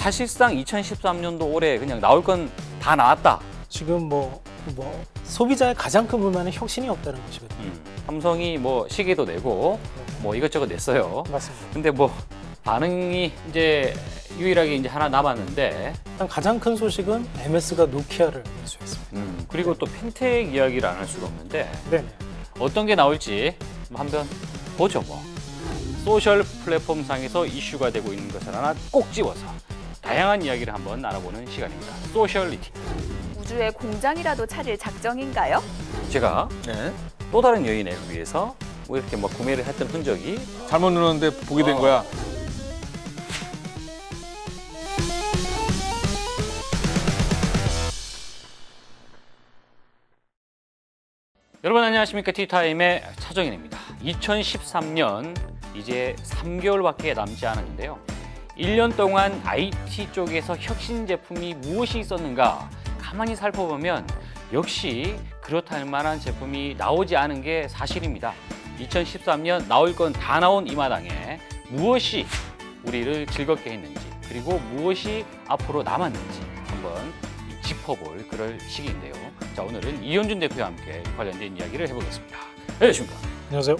사실상 2013년도 올해 그냥 나올 건 다 나왔다. 지금 뭐 소비자의 가장 큰 불만은 혁신이 없다는 것이거든요. 삼성이 뭐 시계도 내고 뭐 이것저것 냈어요. 맞습니다. 근데 뭐 반응이 이제 유일하게 이제 하나 남았는데 일단 가장 큰 소식은 MS가 노키아를 인수했습니다. 그리고 또 펜텍 이야기를 안 할 수가 없는데 네네. 어떤 게 나올지 한번 보죠 뭐. 소셜 플랫폼상에서 이슈가 되고 있는 것을 하나 꼭 집어서 다양한 이야기를 한번 알아보는 시간입니다. 소셜리티. 우주에 공장이라도 차릴 작정인가요? 제가 또 다른 여인을 위해서 뭐 이렇게 뭐 구매를 했던 흔적이 잘못 눌렀는데 보게 된 거야. 여러분 안녕하십니까. 티타임의 차정인입니다. 2013년 이제 3개월밖에 남지 않았는데요. 1년 동안 IT 쪽에서 혁신 제품이 무엇이 있었는가 가만히 살펴보면 역시 그렇다 할 만한 제품이 나오지 않은 게 사실입니다. 2013년 나올 건 다 나온 이 마당에 무엇이 우리를 즐겁게 했는지 그리고 무엇이 앞으로 남았는지 한번 짚어볼 그럴 시기인데요. 자, 오늘은 이현준 대표와 함께 관련된 이야기를 해보겠습니다. 안녕하십니까? 안녕하세요.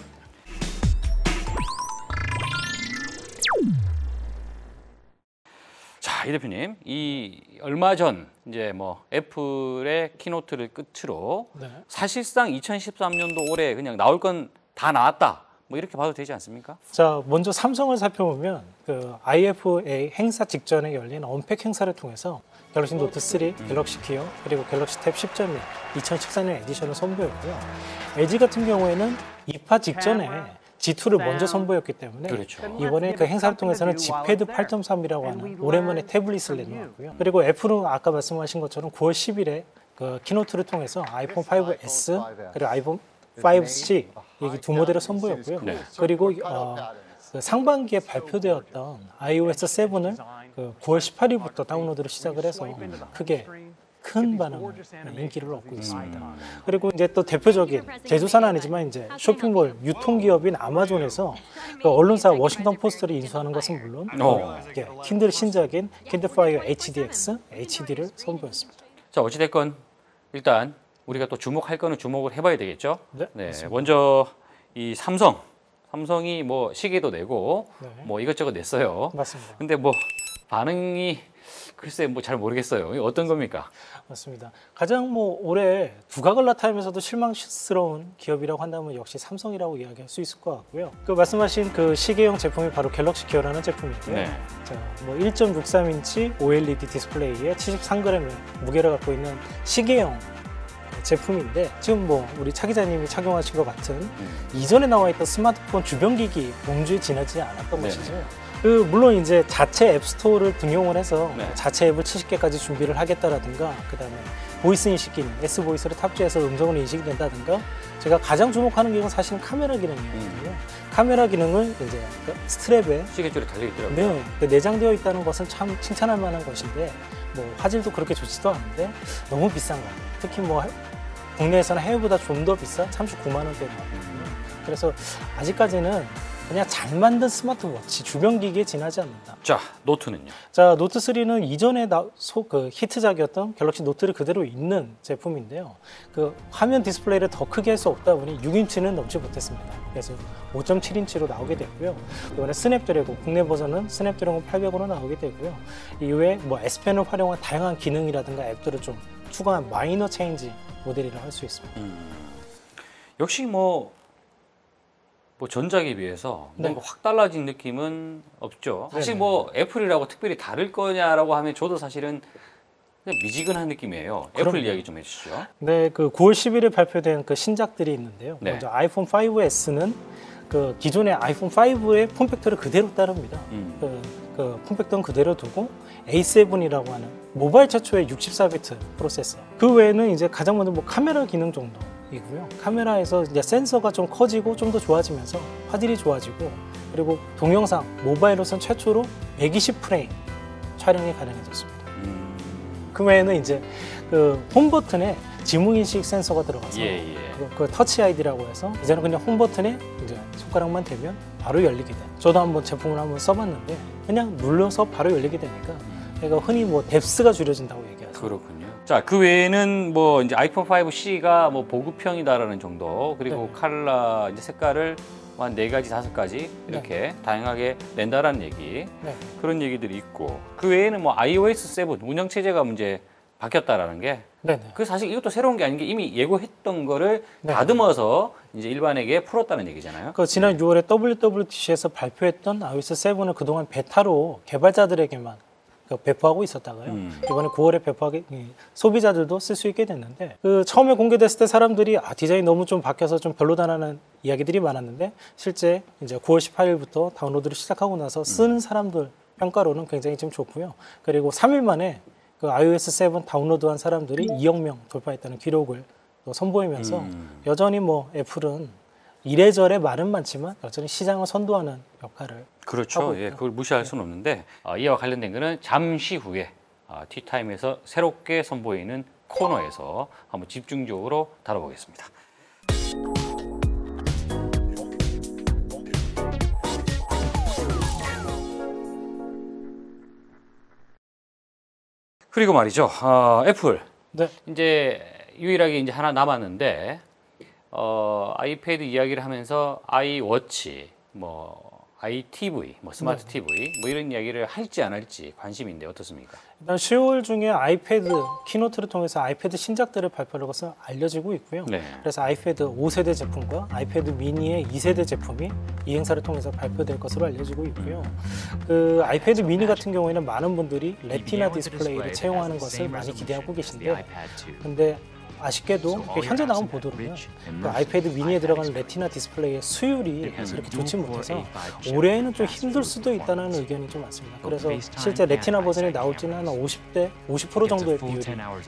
자, 이 대표님, 이 얼마 전 이제 뭐 애플의 키노트를 끝으로 네. 사실상 2013년도 올해 그냥 나올 건 다 나왔다. 뭐 이렇게 봐도 되지 않습니까? 자, 먼저 삼성을 살펴보면 그 IFA 행사 직전에 열린 언팩 행사를 통해서 갤럭시 노트 3, 갤럭시 기어, 그리고 갤럭시 탭 10.1 2014년 에디션을 선보였고요. LG 같은 경우에는 입하 직전에 G2를 먼저 선보였기 때문에 그렇죠. 이번에 그 행사를 통해서는 G패드 8.3이라고 하는 오랜만에 태블릿을 내놓았고요. 그리고 애플은 아까 말씀하신 것처럼 9월 10일에 그 키노트를 통해서 아이폰 5S 그리고 아이폰 5C 이 두 모델을 선보였고요. 네. 그리고 그 상반기에 발표되었던 iOS 7을 그 9월 18일부터 다운로드를 시작을 해서 크게 큰 반응을 인기를 얻고 있습니다. 그리고 이제 또 대표적인 제조사는 아니지만 이제 쇼핑몰 유통기업인 아마존에서 그 언론사 워싱턴 포스트를 인수하는 것은 물론 킨들 신작인 킨들 파이어 HDX, HD를 선보였습니다. 자, 어찌됐건 일단 우리가 또 주목할 거는 주목을 해봐야 되겠죠. 네, 먼저 이 삼성이 뭐 시계도 내고 뭐 이것저것 냈어요. 맞습니다. 근데 뭐 반응이 글쎄 뭐 잘 모르겠어요. 이거 어떤 겁니까? 맞습니다. 가장 뭐 올해 두각을 나타내면서도 실망스러운 기업이라고 한다면 역시 삼성이라고 이야기할 수 있을 것 같고요. 그 말씀하신 그 시계용 제품이 바로 갤럭시 기어라는 제품이고요. 네. 자, 뭐 1.63인치 OLED 디스플레이에 73g의 무게를 갖고 있는 시계용 제품인데 지금 뭐 우리 차 기자님이 착용하신 것 같은 이전에 나와 있던 스마트폰 주변 기기 범주에 지나지 않았던 것이죠. 그 물론 이제 자체 앱스토어를 등용을 해서 자체 앱을 70개까지 준비를 하겠다라든가 그다음에 보이스 인식 기능, S보이스를 탑재해서 음성으로 인식이 된다든가 제가 가장 주목하는 기능은 사실은 카메라 기능이거든요. 카메라 기능을 이제 스트랩에 시계줄에 달려 있더라고요. 내장되어 있다는 것은 참 칭찬할 만한 것인데 뭐 화질도 그렇게 좋지도 않은데 너무 비싼 거 같아요. 특히 뭐 국내에서는 해외보다 좀 더 비싼 39만 원대로 나거든요. 그래서 아직까지는 그냥 잘 만든 스마트워치 주변 기기에 지나지 않는다. 자, 노트는요? 자, 노트 3는 이전에 그 히트작이었던 갤럭시 노트를 그대로 있는 제품인데요. 그 화면 디스플레이를 더 크게 할 수 없다 보니 6인치는 넘지 못했습니다. 그래서 5.7인치로 나오게 됐고요. 이번에 스냅드래곤 국내 버전은 스냅드래곤 800으로 나오게 되고요. 이외에 뭐 S펜을 활용한 다양한 기능이라든가 앱들을 좀 추가한 마이너 체인지 모델이라고 할 수 있습니다. 역시 뭐 전작에 비해서 뭔가 확 달라진 느낌은 없죠. 사실 뭐 애플이라고 특별히 다를 거냐라고 하면 저도 사실은 그냥 미지근한 느낌이에요. 애플 이야기 좀 해주시죠. 네, 그 9월 10일에 발표된 그 신작들이 있는데요. 먼저 아이폰 5S는 그 기존의 아이폰 5의 폼팩터를 그대로 따릅니다. 그 폼팩터는 그대로 두고 A7이라고 하는 모바일 최초의 64비트 프로세서. 그 외에는 이제 가장 먼저 뭐 카메라 기능 정도이고요. 카메라에서 이제 센서가 좀 커지고 좀 더 좋아지면서 화질이 좋아지고 그리고 동영상 모바일로선 최초로 120프레임 촬영이 가능해졌습니다. 그 외에는 이제 그 홈 버튼에 지문 인식 센서가 들어가서 그 터치 아이디라고 해서 이제는 그냥 홈 버튼에 이제 손가락만 대면 바로 열리게 돼. 저도 한번 제품을 한번 써봤는데 그냥 눌러서 바로 열리게 되니까 그러니까 흔히 뭐 뎁스가 줄여진다고 얘기하죠. 그렇군요. 자, 그 외에는 뭐 이제 아이폰 5C가 뭐 보급형이다라는 정도, 그리고 네. 컬러 이제 색깔을 한 4가지, 5가지 이렇게 다양하게 낸다라는 얘기, 네. 그런 얘기들이 있고, 그 외에는 뭐 iOS 7 운영 체제가 문제 바뀌었다라는 게, 네네. 그 사실 이것도 새로운 게 아닌 게 이미 예고했던 거를 네. 다듬어서 이제 일반에게 풀었다는 얘기잖아요. 그 지난 6월에 WWDC에서 발표했던 iOS 7을 그동안 베타로 개발자들에게만 배포하고 있었다가요. 이번에 9월에 배포하게 소비자들도 쓸 수 있게 됐는데, 그 처음에 공개됐을 때 사람들이 디자인 너무 좀 바뀌어서 좀 별로다라는 이야기들이 많았는데, 실제 이제 9월 18일부터 다운로드를 시작하고 나서 쓰는 사람들 평가로는 굉장히 좀 좋고요. 그리고 3일 만에 그 iOS 7 다운로드한 사람들이 2억 명 돌파했다는 기록을 또 선보이면서 여전히 뭐 애플은 이래저래 말은 많지만 여전히 시장을 선도하는 역할을 그렇죠. 하고 예, 있고요. 그걸 무시할 수는 없는데, 이와 관련된 거는 잠시 후에 티타임에서 새롭게 선보이는 코너에서 한번 집중적으로 다뤄보겠습니다. 그리고 말이죠, 애플 네. 이제 유일하게 이제 하나 남았는데, 아이패드 이야기를 하면서 아이워치, 뭐 iTV, 뭐 스마트 TV, 뭐 이런 이야기를 할지 안 할지 관심인데 어떻습니까? 일단 10월 중에 아이패드 키노트를 통해서 아이패드 신작들을 발표할 것은 알려지고 있고요. 네. 그래서 아이패드 5세대 제품과 아이패드 미니의 2세대 제품이 이 행사를 통해서 발표될 것으로 알려지고 있고요. 그 아이패드 미니 같은 경우에는 많은 분들이 레티나 디스플레이를 채용하는 것을 많이 기대하고 계신데, 근데 아쉽게도 현재 나온 보도로는 그 아이패드 미니에 들어가는 레티나 디스플레이의 수율이 이렇게 좋지 못해서 올해에는 좀 힘들 수도 있다는 의견이 좀 많습니다. 그래서 실제 레티나 버전이 나올지는 한 50% 정도의 비율이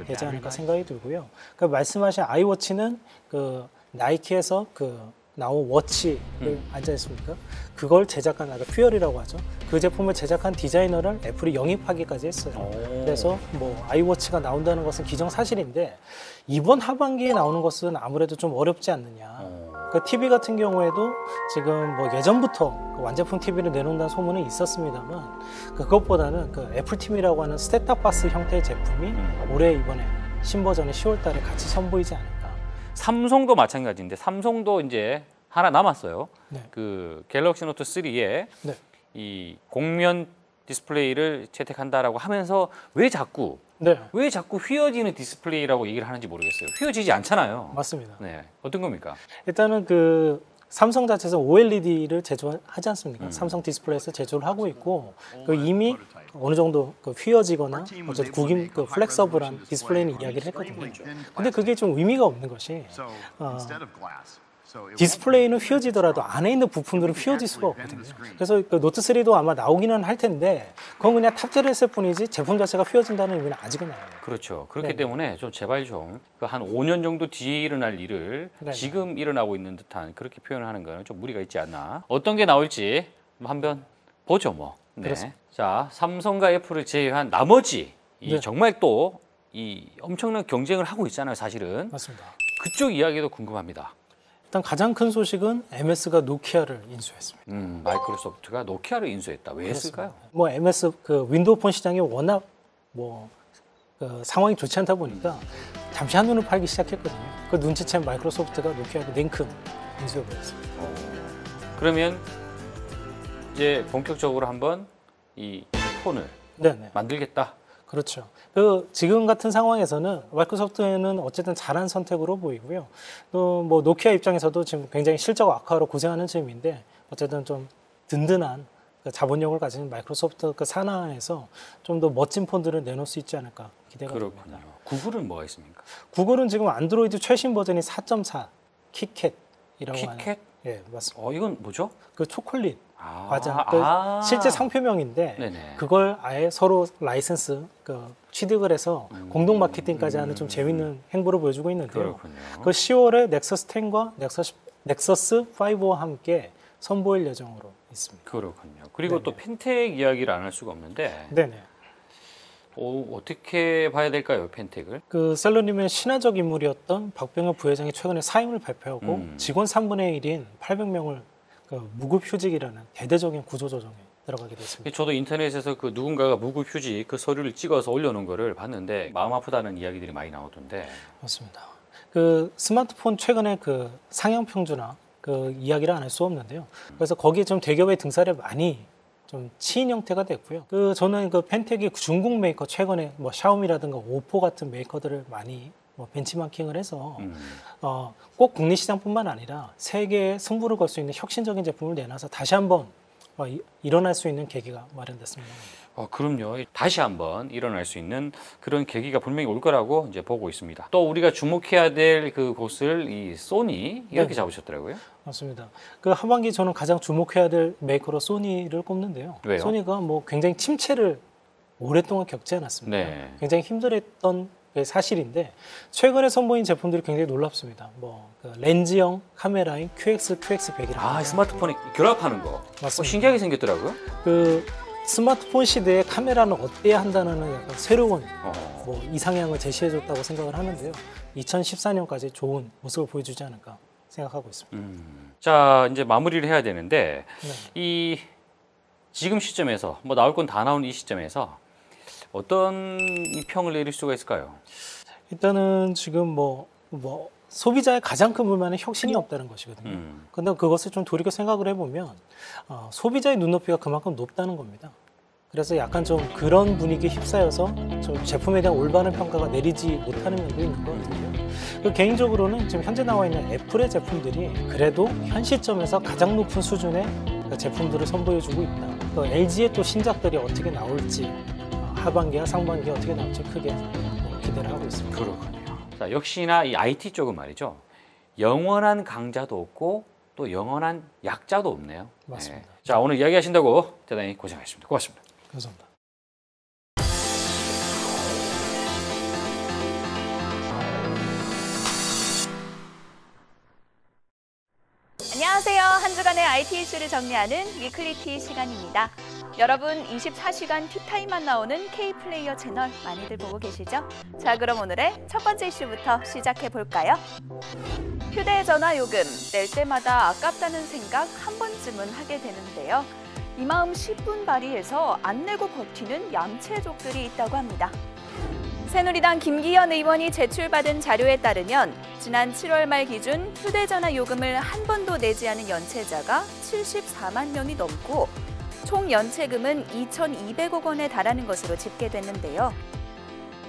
되지 않을까 생각이 들고요. 그 말씀하신 아이워치는 그 나이키에서 그 나온 워치를 알지 않습니까? 그걸 제작한, 퓨어리라고 하죠. 그 제품을 제작한 디자이너를 애플이 영입하기까지 했어요. 그래서 뭐 아이워치가 나온다는 것은 기정사실인데, 이번 하반기에 나오는 것은 아무래도 좀 어렵지 않느냐. 그 TV 같은 경우에도 지금 뭐 예전부터 그 완제품 TV를 내놓는다는 소문은 있었습니다만, 그것보다는 그 애플 TV라고 하는 스테탑박스 형태의 제품이 올해 이번에 신버전의 10월 달에 같이 선보이지 않을까. 삼성도 마찬가지인데, 삼성도 이제 하나 남았어요. 네. 그 갤럭시 노트 3에 네. 이 곡면 디스플레이를 채택한다라고 하면서 왜 자꾸 휘어지는 디스플레이라고 얘기를 하는지 모르겠어요. 휘어지지 않잖아요. 맞습니다. 네, 어떤 겁니까? 일단은 그 삼성 자체에서 OLED를 제조하지 않습니까? 삼성 디스플레이에서 제조를 하고 있고, 그 이미 어느 정도 그 휘어지거나 어쨌든 구김 그 플렉서블한 디스플레이는 이야기를 했거든요. 근데 그게 좀 의미가 없는 것이, 디스플레이는 휘어지더라도 안에 있는 부품들은 휘어질 수가 없거든요. 그래서 그 노트 3도 아마 나오기는 할 텐데, 그건 그냥 탑재를 했을 뿐이지 제품 자체가 휘어진다는 의미는 아직은 아니에요. 그렇죠. 그렇기 네. 때문에 좀 제발 좀 한 5년 정도 뒤에 일어날 일을 네. 지금 일어나고 있는 듯한 그렇게 표현을 하는 거는 좀 무리가 있지 않나. 어떤 게 나올지 한번 보죠, 뭐. 네. 그렇습니다. 자, 삼성과 애플을 제외한 나머지 네. 정말 또 이 엄청난 경쟁을 하고 있잖아요, 사실은. 맞습니다. 그쪽 이야기도 궁금합니다. 일단 가장 큰 소식은 MS가 노키아를 인수했습니다. 마이크로소프트가 노키아를 인수했다. 왜 했을까요? 뭐 MS 그 윈도우 폰 시장이 워낙 뭐 그 상황이 좋지 않다 보니까 잠시 한눈을 팔기 시작했거든요. 그 눈치챈 마이크로소프트가 노키아를 냉큼 인수해버렸습니다. 그러면 이제 본격적으로 한번 이 폰을 네네. 만들겠다. 그렇죠. 그 지금 같은 상황에서는 마이크로소프트는 어쨌든 잘한 선택으로 보이고요. 또 뭐 노키아 입장에서도 지금 굉장히 실적 악화로 고생하는 중인데, 어쨌든 좀 든든한 그 자본력을 가진 마이크로소프트 그 산하에서 좀 더 멋진 폰들을 내놓을 수 있지 않을까 기대가 됩니다. 그렇군요. 구글은 뭐가 있습니까? 구글은 지금 안드로이드 최신 버전이 4.4 키캣이라고 하는. 키캣? 예, 맞습니다. 이건 뭐죠? 그 초콜릿 아, 과자. 그 실제 상표명인데, 네네. 그걸 아예 서로 라이센스 그 취득을 해서 공동 마케팅까지 하는 좀 재밌는 행보를 보여주고 있는데요. 그렇군요. 그 10월에 넥서스 10과 넥서스 5와 함께 선보일 예정으로 있습니다. 그렇군요. 그리고 네네. 또 펜텍 이야기를 안 할 수가 없는데, 네네. 어떻게 봐야 될까요, 펜텍을? 그 셀러님의 신화적 인물이었던 박병혁 부회장이 최근에 사임을 발표하고 직원 3분의 1인 800명을 그 무급휴직이라는 대대적인 구조조정에 들어가게 됐습니다. 저도 인터넷에서 그 누군가가 무급 휴직 그 서류를 찍어서 올려놓은 거를 봤는데 마음 아프다는 이야기들이 많이 나오던데. 맞습니다. 그 스마트폰 최근에 그 상향 평준화 그 이야기를 안 할 수 없는데요. 그래서 거기에 좀 대기업의 등살을 많이 좀 치인 형태가 됐고요. 그 저는 그 펜텍이 중국 메이커 최근에 뭐 샤오미라든가 오포 같은 메이커들을 많이 뭐 벤치마킹을 해서 꼭 국내 시장뿐만 아니라 세계에 승부를 걸 수 있는 혁신적인 제품을 내놔서 다시 한번 일어날 수 있는 계기가 마련됐습니다. 그럼요. 다시 한번 일어날 수 있는 그런 계기가 분명히 올 거라고 이제 보고 있습니다. 또 우리가 주목해야 될 그 곳을 이 소니 이렇게 네. 잡으셨더라고요. 맞습니다. 그 하반기 저는 가장 주목해야 될 메이커로 소니를 꼽는데요. 왜요? 소니가 뭐 굉장히 침체를 오랫동안 겪지 않았습니다. 네. 굉장히 힘들었던 게 사실인데 최근에 선보인 제품들이 굉장히 놀랍습니다. 그 렌즈형 카메라인 QX, QX100이라고. 스마트폰에 결합하는 거. 맞습니다. 신기하게 생겼더라고요. 그 스마트폰 시대에 카메라는 어때야 한다는 약간 새로운 뭐 이상향을 제시해줬다고 생각을 하는데요. 2014년까지 좋은 모습을 보여주지 않을까 생각하고 있습니다. 자, 이제 마무리를 해야 되는데 네. 이 지금 시점에서 뭐 나올 건 다 나온 이 시점에서 어떤 이 평을 내릴 수가 있을까요? 일단은 지금 뭐 소비자의 가장 큰 불만은 혁신이 없다는 것이거든요. 근데 그것을 좀 돌이켜 생각을 해보면 소비자의 눈높이가 그만큼 높다는 겁니다. 그래서 약간 좀 그런 분위기에 휩싸여서 좀 제품에 대한 올바른 평가가 내리지 못하는 면도 있는 것 같은데요. 개인적으로는 지금 현재 나와 있는 애플의 제품들이 그래도 현 시점에서 가장 높은 수준의 제품들을 선보여주고 있다. LG의 또 신작들이 어떻게 나올지 하반기와 상반기에 어떻게 나올지 크게 기대를 하고 있습니다. 그렇군요. 자, 역시나 이 IT 쪽은 말이죠. 영원한 강자도 없고 또 영원한 약자도 없네요. 맞습니다. 네. 자, 오늘 이야기하신다고 대단히 고생하셨습니다. 고맙습니다. 감사합니다. 안녕하세요. 한 주간의 IT 이슈를 정리하는 위클리티 시간입니다. 여러분 24시간 티타임만 나오는 K플레이어 채널 많이들 보고 계시죠? 자, 그럼 오늘의 첫 번째 이슈부터 시작해 볼까요? 휴대전화 요금 낼 때마다 아깝다는 생각 한 번쯤은 하게 되는데요. 이 마음 10분 발휘해서 안 내고 버티는 얌체족들이 있다고 합니다. 새누리당 김기현 의원이 제출받은 자료에 따르면 지난 7월 말 기준 휴대전화 요금을 한 번도 내지 않은 연체자가 74만 명이 넘고 총 연체금은 2,200억 원에 달하는 것으로 집계됐는데요.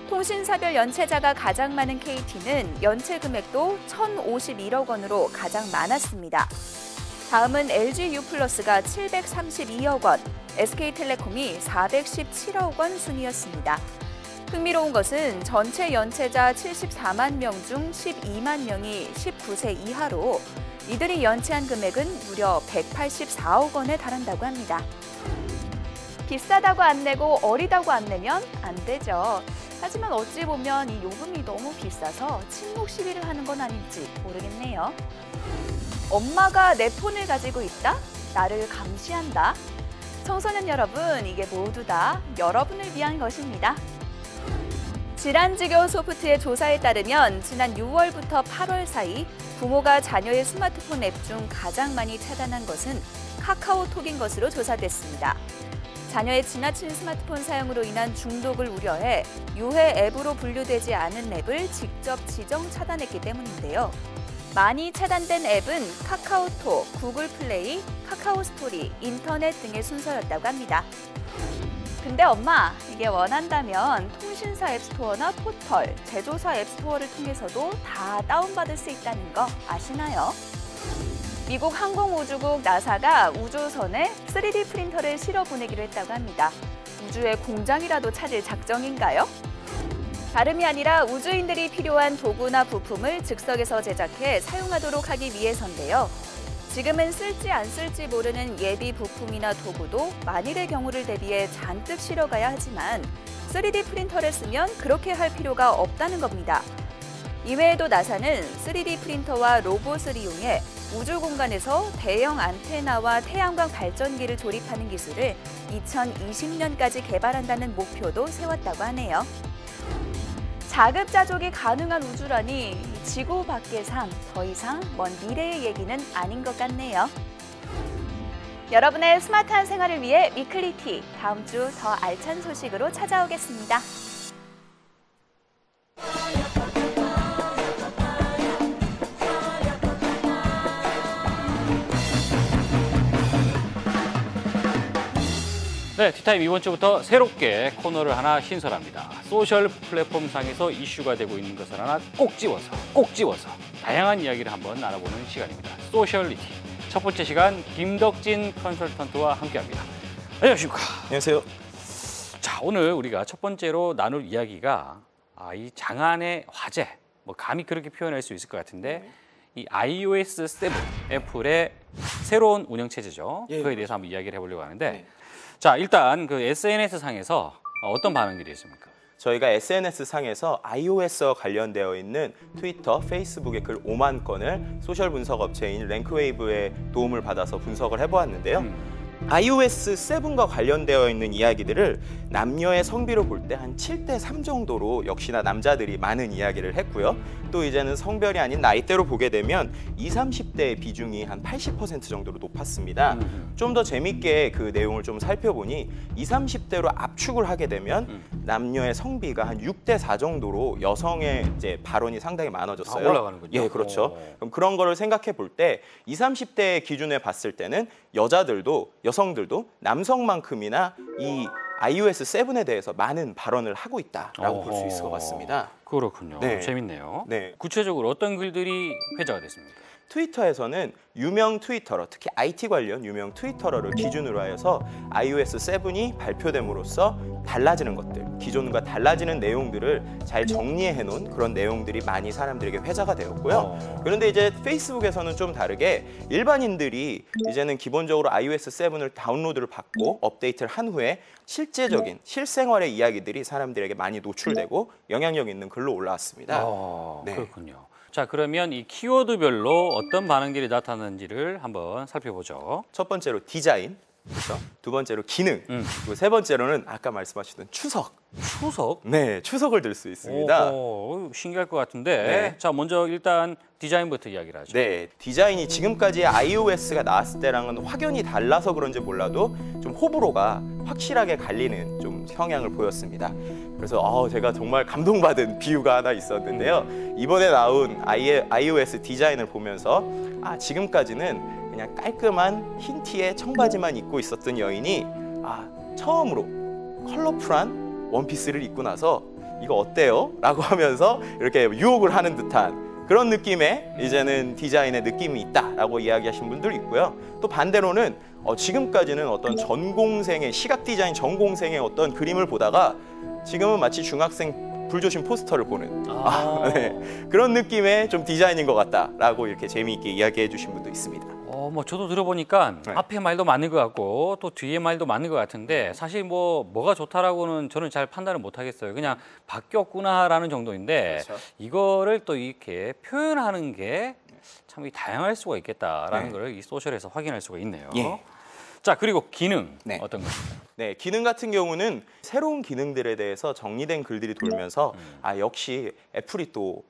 통신사별 연체자가 가장 많은 KT는 연체 금액도 1,051억 원으로 가장 많았습니다. 다음은 LG유플러스가 732억 원, SK텔레콤이 417억 원 순이었습니다. 흥미로운 것은 전체 연체자 74만 명 중 12만 명이 19세 이하로 이들이 연체한 금액은 무려 184억 원에 달한다고 합니다. 비싸다고 안 내고 어리다고 안 내면 안 되죠. 하지만 어찌 보면 이 요금이 너무 비싸서 침묵 시비를 하는 건 아닌지 모르겠네요. 엄마가 내 폰을 가지고 있다? 나를 감시한다? 청소년 여러분, 이게 모두 다 여러분을 위한 것입니다. 질환지교 소프트의 조사에 따르면 지난 6월부터 8월 사이 부모가 자녀의 스마트폰 앱 중 가장 많이 차단한 것은 카카오톡인 것으로 조사됐습니다. 자녀의 지나친 스마트폰 사용으로 인한 중독을 우려해 유해 앱으로 분류되지 않은 앱을 직접 지정 차단했기 때문인데요. 많이 차단된 앱은 카카오톡, 구글 플레이, 카카오 스토리, 인터넷 등의 순서였다고 합니다. 근데 엄마, 이게 원한다면 통신사 앱스토어나 포털, 제조사 앱스토어를 통해서도 다 다운받을 수 있다는 거 아시나요? 미국 항공우주국 나사가 우주선에 3D 프린터를 실어 보내기로 했다고 합니다. 우주의 공장이라도 찾을 작정인가요? 다름이 아니라 우주인들이 필요한 도구나 부품을 즉석에서 제작해 사용하도록 하기 위해서인데요. 지금은 쓸지 안 쓸지 모르는 예비 부품이나 도구도 만일의 경우를 대비해 잔뜩 실어가야 하지만 3D 프린터를 쓰면 그렇게 할 필요가 없다는 겁니다. 이외에도 나사는 3D 프린터와 로봇을 이용해 우주 공간에서 대형 안테나와 태양광 발전기를 조립하는 기술을 2020년까지 개발한다는 목표도 세웠다고 하네요. 자급자족이 가능한 우주라니 지구 밖의 삶, 더 이상 먼 미래의 얘기는 아닌 것 같네요. 여러분의 스마트한 생활을 위해 위클리티 다음 주 더 알찬 소식으로 찾아오겠습니다. 네, 티타임 이번 주부터 새롭게 코너를 하나 신설합니다. 소셜 플랫폼상에서 이슈가 되고 있는 것을 하나 꼭 집어서 다양한 이야기를 한번 나눠보는 시간입니다. 소셜리티. 첫 번째 시간 김덕진 컨설턴트와 함께합니다. 안녕하십니까? 안녕하세요. 자, 오늘 우리가 첫 번째로 나눌 이야기가 이 장안의 화제, 뭐 감히 그렇게 표현할 수 있을 것 같은데 이 iOS 7 애플의 새로운 운영체제죠. 예, 그거에 대해서 한번 이야기를 해보려고 하는데 네. 자, 일단 그 SNS 상에서 어떤 반응들이 있습니까? 저희가 SNS 상에서 iOS와 관련되어 있는 트위터, 페이스북의 글 5만 건을 소셜 분석 업체인 랭크웨이브의 도움을 받아서 분석을 해보았는데요. iOS 7과 관련되어 있는 이야기들을 남녀의 성비로 볼 때 한 7대3 정도로 역시나 남자들이 많은 이야기를 했고요. 또 이제는 성별이 아닌 나이대로 보게 되면 20, 30대의 비중이 한 80% 정도로 높았습니다. 좀 더 재밌게 그 내용을 좀 살펴보니 20, 30대로 압축을 하게 되면 남녀의 성비가 한 6대4 정도로 여성의 이제 발언이 상당히 많아졌어요. 올라가는군요. 예, 그렇죠. 그럼 그런 거를 생각해 볼 때 20, 30대 기준에 봤을 때는 여성들도 남성만큼이나 이 iOS 7에 대해서 많은 발언을 하고 있다라고 볼 수 있을 것 같습니다. 그렇군요. 네. 재밌네요. 네. 구체적으로 어떤 글들이 회자가 됐습니까? 트위터에서는 유명 트위터러, 특히 IT 관련 유명 트위터러를 기준으로 하여서 iOS 7이 발표됨으로써 달라지는 것들, 기존과 달라지는 내용들을 잘 정리해 놓은 그런 내용들이 많이 사람들에게 회자가 되었고요. 그런데 이제 페이스북에서는 좀 다르게 일반인들이 이제는 기본적으로 iOS 7을 다운로드를 받고 업데이트를 한 후에 실제적인 실생활의 이야기들이 사람들에게 많이 노출되고 영향력 있는 글로 올라왔습니다. 네. 그렇군요. 자, 그러면 이 키워드별로 어떤 반응들이 나타나는지를 한번 살펴보죠. 첫 번째로 디자인, 그렇죠? 두 번째로 기능, 그리고 세 번째로는 아까 말씀하셨던 추석. 추석? 네, 추석을 들 수 있습니다. 신기할 것 같은데. 네. 자, 먼저 일단 디자인부터 이야기를 하죠. 네, 디자인이 지금까지 iOS가 나왔을 때랑은 확연히 달라서 그런지 몰라도 좀 호불호가 확실하게 갈리는 좀 성향을 보였습니다. 그래서 제가 정말 감동받은 비유가 하나 있었는데요. 이번에 나온 iOS 디자인을 보면서 지금까지는 그냥 깔끔한 흰 티에 청바지만 입고 있었던 여인이 처음으로 컬러풀한 원피스를 입고 나서 이거 어때요? 라고 하면서 이렇게 유혹을 하는 듯한 그런 느낌의 이제는 디자인의 느낌이 있다라고 이야기하신 분들 있고요. 또 반대로는 지금까지는 어떤 전공생의 시각 디자인 전공생의 어떤 그림을 보다가 지금은 마치 중학생 불조심 포스터를 보는 네. 그런 느낌의 좀 디자인인 것 같다라고 이렇게 재미있게 이야기해 주신 분도 있습니다. 뭐 저도 들어보니까 네. 앞에 말도 맞는 것 같고 또 뒤에 말도 맞는 것 같은데 사실 뭐가 좋다라고는 저는 잘 판단을 못 하겠어요. 그냥 바뀌었구나라는 정도인데 그렇죠. 이거를 또 이렇게 표현하는 게 참 다양할 수가 있겠다라는 네. 걸 이 소셜에서 확인할 수가 있네요. 예. 자, 그리고 기능 네. 어떤 것입니까? 네, 기능 같은 경우는 새로운 기능들에 대해서 정리된 글들이 돌면서 역시 애플이 또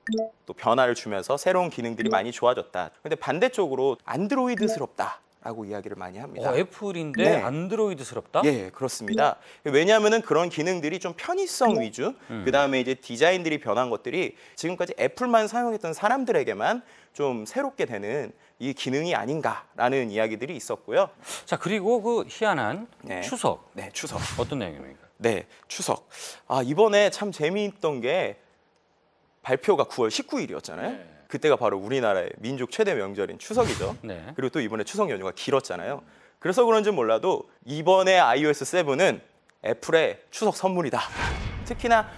변화를 주면서 새로운 기능들이 많이 좋아졌다. 근데 반대쪽으로 안드로이드스럽다라고 이야기를 많이 합니다. 애플인데 네. 안드로이드스럽다? 예, 그렇습니다. 왜냐하면은 그런 기능들이 좀 편의성 위주, 그다음에 이제 디자인들이 변한 것들이 지금까지 애플만 사용했던 사람들에게만 좀 새롭게 되는 이 기능이 아닌가라는 이야기들이 있었고요. 자, 그리고 그 희한한 네. 추석. 네, 추석. 어떤 내용입니까? 네, 추석. 이번에 참 재미있던 게 발표가 9월 19일이었잖아요. 네. 그때가 바로 우리나라의 민족 최대 명절인 추석이죠. 네. 그리고 또 이번에 추석 연휴가 길었잖아요. 그래서 그런지 몰라도 이번에 iOS 7은 애플의 추석 선물이다. 특히나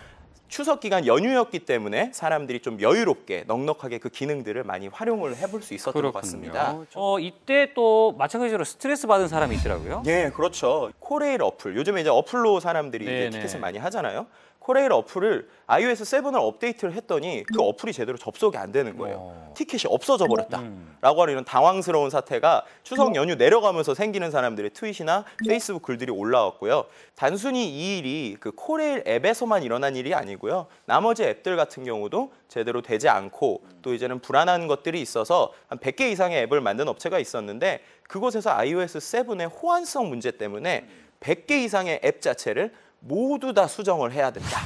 추석 기간 연휴였기 때문에 사람들이 좀 여유롭게 넉넉하게 그 기능들을 많이 활용을 해볼 수 있었던 것 같습니다. 이때 또 마찬가지로 스트레스 받은 사람이 있더라고요. 예, 그렇죠. 코레일 어플. 요즘에 이제 어플로 사람들이 이제 네네. 티켓을 많이 하잖아요. 코레일 어플을 iOS 7을 업데이트를 했더니 그 어플이 제대로 접속이 안 되는 거예요. 티켓이 없어져 버렸다라고 하는 이런 당황스러운 사태가 추석 연휴 내려가면서 생기는 사람들의 트윗이나 페이스북 글들이 올라왔고요. 단순히 이 일이 그 코레일 앱에서만 일어난 일이 아니고요. 나머지 앱들 같은 경우도 제대로 되지 않고 또 이제는 불안한 것들이 있어서 한 100개 이상의 앱을 만든 업체가 있었는데 그곳에서 iOS 7의 호환성 문제 때문에 100개 이상의 앱 자체를 모두 다 수정을 해야 된다.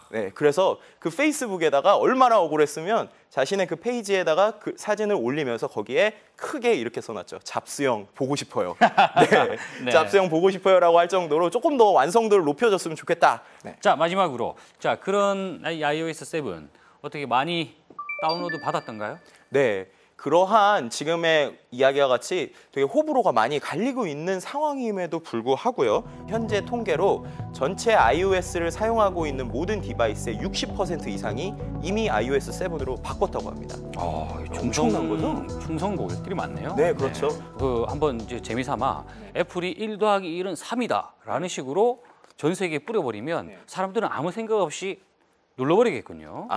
네, 그래서 그 페이스북에다가 얼마나 억울했으면 자신의 그 페이지에다가 그 사진을 올리면서 거기에 크게 이렇게 써놨죠. 잡스형 보고 싶어요. 네, 네. 잡스형 보고 싶어요라고 할 정도로 조금 더 완성도를 높여줬으면 좋겠다. 네. 자, 마지막으로 자, 그런 iOS 7 어떻게 많이 다운로드 받았던가요? 네. 그러한 지금의 이야기와 같이 되게 호불호가 많이 갈리고 있는 상황임에도 불구하고요. 현재 통계로 전체 iOS를 사용하고 있는 모든 디바이스의 60% 이상이 이미 iOS 7으로 바꿨다고 합니다. 엄청난 거죠? 충성 고객들이 많네요. 네, 그렇죠. 그 한번 이제 재미삼아 애플이 1 더하기 1은 3이다라는 식으로 전 세계에 뿌려버리면 사람들은 아무 생각 없이 눌러버리겠군요.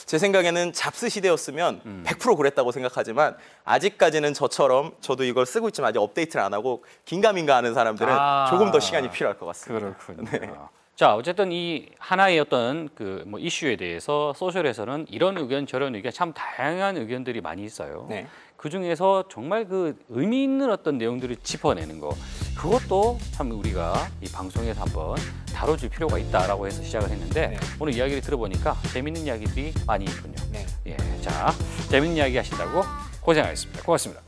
제 생각에는 잡스 시대였으면 100% 그랬다고 생각하지만 아직까지는 저도 이걸 쓰고 있지만 아직 업데이트를 안 하고 긴가민가 하는 사람들은 조금 더 시간이 필요할 것 같습니다. 그렇군요. 네. 자, 어쨌든 이 하나의 어떤 그 뭐 이슈에 대해서 소셜에서는 이런 의견 저런 의견 참 다양한 의견들이 많이 있어요. 네. 그 중에서 정말 그 의미 있는 어떤 내용들을 짚어내는 거 그것도 참 우리가 이 방송에서 한번 다뤄줄 필요가 있다라고 해서 시작을 했는데 네. 오늘 이야기를 들어보니까 재밌는 이야기들이 많이 있군요. 네. 예, 자, 재밌는 이야기 하신다고 고생하셨습니다. 고맙습니다.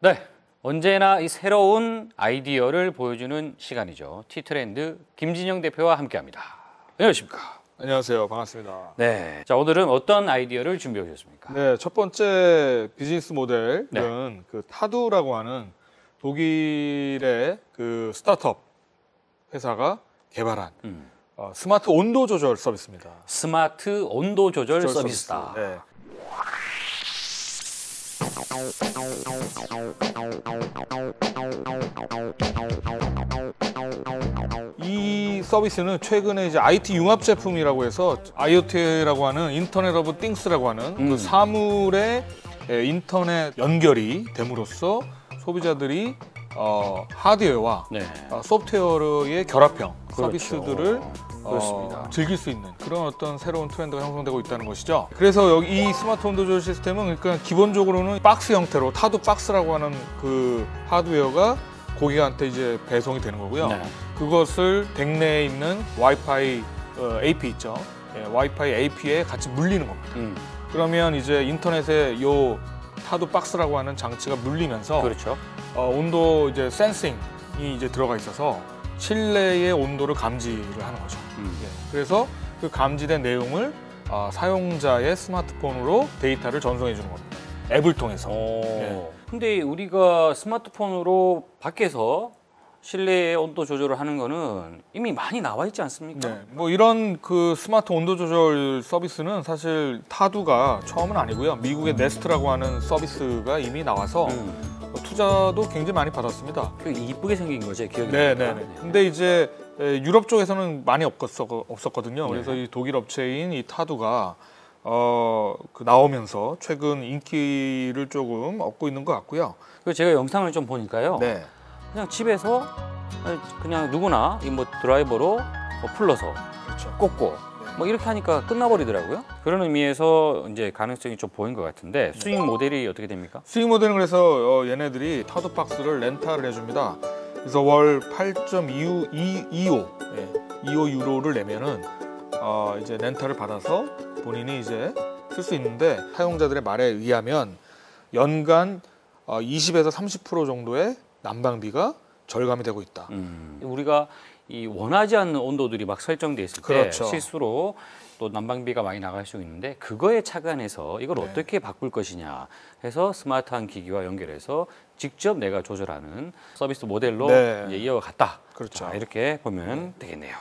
네, 언제나 이 새로운 아이디어를 보여주는 시간이죠. 티트렌드 김진영 대표와 함께합니다. 안녕하십니까? 안녕하세요. 반갑습니다. 네, 자 오늘은 어떤 아이디어를 준비해 주셨습니까? 네, 첫 번째 비즈니스 모델은 그 타두라고 하는 독일의 그 스타트업 회사가 개발한 스마트 온도 조절 서비스입니다. 스마트 온도 조절 서비스다. 네. 이 서비스는 최근에 이제 IT 융합 제품이라고 해서 IoT라고 하는 인터넷 오브 띵스라고 하는 그 사물의 인터넷 연결이 됨으로써 소비자들이 하드웨어와 네. 소프트웨어의 결합형 그렇죠. 서비스들을 그렇습니다. 즐길 수 있는 그런 어떤 새로운 트렌드가 형성되고 있다는 것이죠. 그래서 여기 이 스마트 온도 조절 시스템은 그러니까 기본적으로는 박스 형태로 타두 박스라고 하는 그 하드웨어가 고객한테 이제 배송이 되는 거고요. 네. 그것을 댁 내에 있는 와이파이 AP 있죠. 와이파이 AP에 같이 물리는 겁니다. 그러면 이제 인터넷에 요 타두 박스라고 하는 장치가 물리면서 그렇죠. 온도 이제 센싱이 이제 들어가 있어서 실내의 온도를 감지를 하는 거죠. 그래서 그 감지된 내용을 사용자의 스마트폰으로 데이터를 전송해 주는 겁니다. 앱을 통해서. 근데 우리가 스마트폰으로 밖에서 실내 온도 조절을 하는 거는 이미 많이 나와 있지 않습니까? 네, 뭐 이런 그 스마트 온도 조절 서비스는 사실 타두가 처음은 아니고요. 미국의 네스트라고 하는 서비스가 이미 나와서 투자도 굉장히 많이 받았습니다. 그 이쁘게 생긴 거죠, 기억이 네, 납니다. 네. 근데 이제 유럽 쪽에서는 많이 없었거든요. 그래서 이 독일 업체인 이 타두가 그 나오면서 최근 인기를 조금 얻고 있는 것 같고요. 그 제가 영상을 좀 보니까요. 네. 그냥 집에서 그냥 누구나 이 뭐 드라이버로 뭐 풀러서 그렇죠. 꽂고 뭐 이렇게 하니까 끝나버리더라고요. 그런 의미에서 이제 가능성이 좀 보인 것 같은데 수익 모델이 어떻게 됩니까? 수익 모델은 그래서 얘네들이 타두 박스를 렌탈을 해줍니다. 그래서 월 8.25 유로를 내면은 이제 렌탈을 받아서 본인이 이제 쓸 수 있는데 사용자들의 말에 의하면 연간 20에서 30% 정도의 난방비가 절감이 되고 있다. 우리가 이 원하지 않는 온도들이 막 설정돼 있을 때 그렇죠. 실수로 또 난방비가 많이 나갈 수 있는데 그거에 착안해서 이걸 네. 어떻게 바꿀 것이냐 해서 스마트한 기기와 연결해서 직접 내가 조절하는 서비스 모델로 네. 이제 이어갔다. 그렇죠. 자, 이렇게 보면 되겠네요.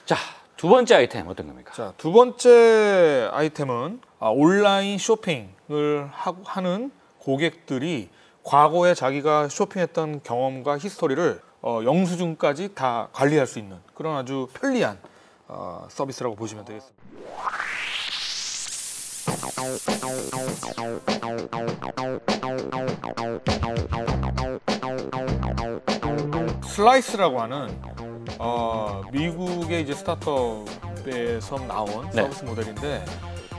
자, 두 번째 아이템 어떤 겁니까? 자, 두 번째 아이템은 온라인 쇼핑을 하는 고객들이 과거에 자기가 쇼핑했던 경험과 히스토리를 영수증까지 다 관리할 수 있는 그런 아주 편리한 서비스라고 보시면 되겠습니다. 슬라이스라고 하는 미국의 이제 스타트업에서 나온 네. 서비스 모델인데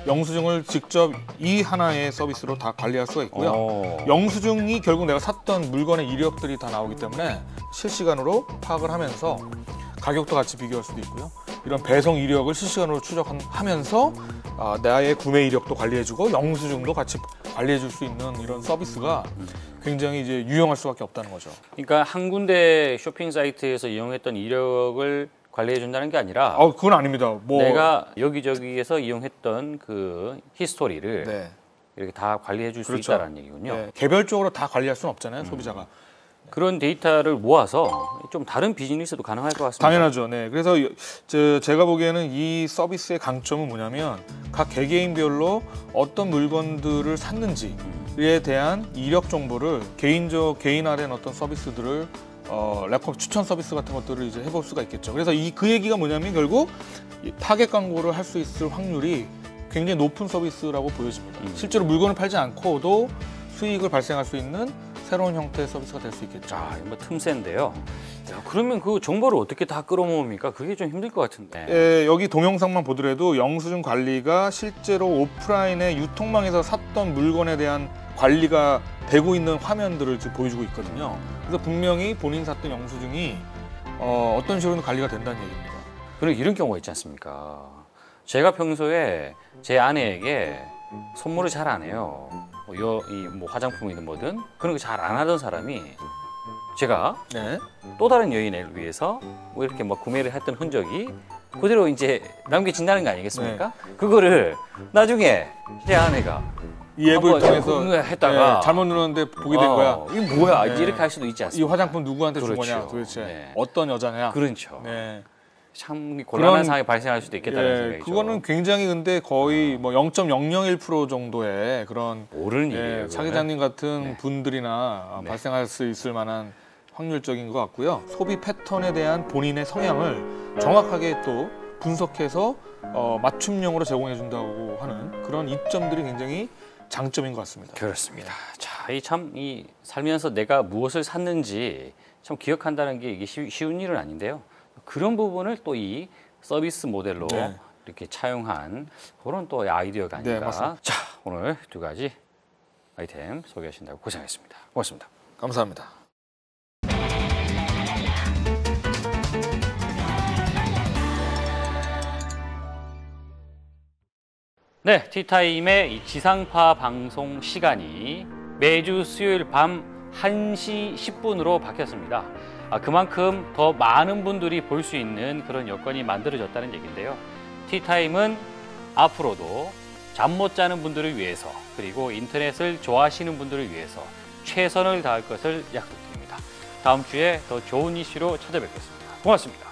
영수증을 직접 이 하나의 서비스로 다 관리할 수가 있고요. 영수증이 결국 내가 샀던 물건의 이력들이 다 나오기 때문에 실시간으로 파악을 하면서 가격도 같이 비교할 수도 있고요. 이런 배송 이력을 실시간으로 추적하면서 나의 구매 이력도 관리해주고 영수증도 같이 관리해줄 수 있는 이런 서비스가 굉장히 이제 유용할 수밖에 없다는 거죠. 그러니까 한 군데 쇼핑 사이트에서 이용했던 이력을 관리해 준다는 게 아니라 그건 아닙니다. 내가 여기저기에서 이용했던 그 히스토리를 네. 이렇게 다 관리해 줄 수 그렇죠. 있다는 얘기군요. 네, 개별적으로 다 관리할 수는 없잖아요, 소비자가. 그런 데이터를 모아서 좀 다른 비즈니스도 가능할 것 같습니다. 당연하죠. 네. 그래서 제가 보기에는 이 서비스의 강점은 뭐냐면 각 개개인별로 어떤 물건들을 샀는지에 대한 이력 정보를 개인화된 어떤 서비스들을 랩컵 추천 서비스 같은 것들을 이제 해볼 수가 있겠죠. 그래서 그 얘기가 뭐냐면 결국 타겟 광고를 할 수 있을 확률이 굉장히 높은 서비스라고 보여집니다. 실제로 물건을 팔지 않고도 수익을 발생할 수 있는 새로운 형태의 서비스가 될 수 있겠죠. 자, 이거 뭐 틈새인데요. 야, 그러면 그 정보를 어떻게 다 끌어모읍니까? 그게 좀 힘들 것 같은데. 여기 동영상만 보더라도 영수증 관리가 실제로 오프라인의 유통망에서 샀던 물건에 대한 관리가 되고 있는 화면들을 지금 보여주고 있거든요. 그래서 분명히 본인 샀던 영수증이 어떤 식으로는 관리가 된다는 얘기입니다. 그리고 이런 경우가 있지 않습니까? 제가 평소에 제 아내에게 선물을 잘 안 해요. 뭐 화장품이든 뭐든 그런 거 잘 안 하던 사람이 제가 네. 또 다른 여인을 위해서 뭐 이렇게 막 구매를 했던 흔적이 그대로 이제 남겨진다는 거 아니겠습니까? 그거를 나중에 제 아내가 이 앱을 한번 통해서 했다가 잘못 눌렀는데 보게 된 거야. 이게 뭐야? 네. 이렇게 할 수도 있지 이 않습니까? 화장품 누구한테 준 그렇죠. 거냐 도대체. 네. 어떤 여자냐. 그렇죠. 네. 참 곤란한 그런- 상황이 발생할 수도 있겠다는 생각이죠. 그거는 굉장히 근데 거의 뭐 0.001% 정도의 그런 모르는 일이에요. 차기장님 같은 네. 분들이나 네. 발생할 수 있을 만한 확률적인 것 같고요. 소비 패턴에 대한 본인의 성향을 정확하게 또 분석해서 맞춤형으로 제공해 준다고 하는 그런 이점들이 굉장히 장점인 것 같습니다. 그렇습니다. 자, 이 살면서 내가 무엇을 샀는지 참 기억한다는 게 이게 쉬운 일은 아닌데요. 그런 부분을 또 이 서비스 모델로 네. 이렇게 차용한 그런 또 아이디어가 네, 아닌가. 맞습니다. 자, 오늘 두 가지 아이템 소개하신다고 고생하셨습니다. 고맙습니다. 감사합니다. 네, 티타임의 이 지상파 방송 시간이 매주 수요일 밤 1시 10분으로 바뀌었습니다. 그만큼 더 많은 분들이 볼 수 있는 그런 여건이 만들어졌다는 얘기인데요. 티타임은 앞으로도 잠 못 자는 분들을 위해서 그리고 인터넷을 좋아하시는 분들을 위해서 최선을 다할 것을 약속드립니다. 다음 주에 더 좋은 이슈로 찾아뵙겠습니다. 고맙습니다.